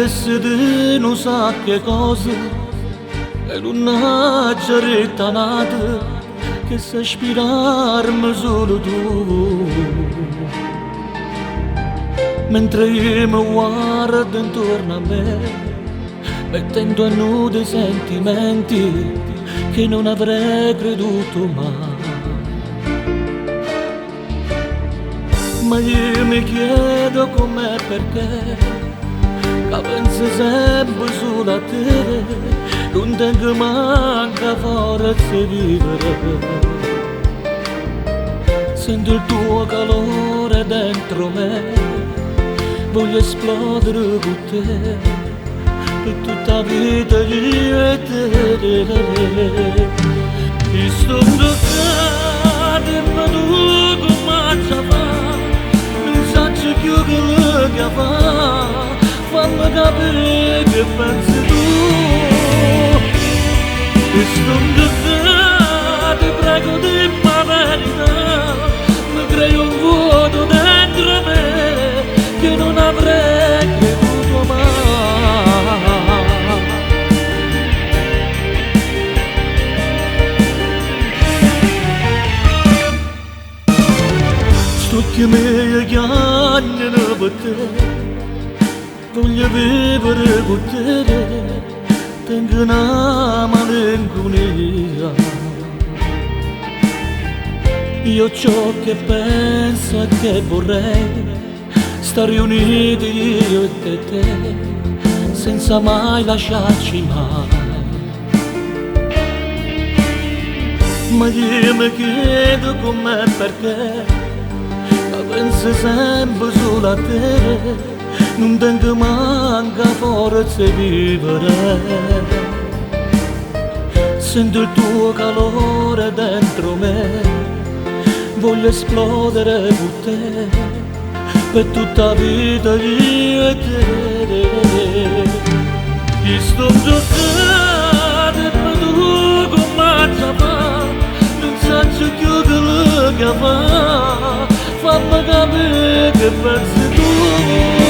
destino non sa che cosa, e l'una giaretta nata che sa ispirarmi solo tu. Mentre io mi guardo intorno a me, mettendo a nudo i sentimenti che non avrei creduto mai. Ma io mi chiedo com'è perché, che penso sempre solo a te, non tengo manca forza di vivere. Sento il tuo calore dentro me, voglio esplodere con te, per tutta la vita io e te. E sto toccando ma tu come ci fai, non so più quello che fa, fammi capire che pensi tu. E sto toccando, ti prego di la verità, mi crei un vuoto dentro me che non avrei creduto mai. Sto che mi chiamano per te, voglio vivere con te, tengo una malinconia. Io ciò che penso e che vorrei, stare uniti io e te, senza mai lasciarci mai. Ma io mi chiedo com'è perché, ma penso sempre solo a te, non tengo manca forza di vivere. Sento il tuo calore dentro me, voglio esplodere con te, per tutta la vita io e te. Ti sto giocando ma tu come ci fai, non so più quello che fa, fammi capire che pensi tu.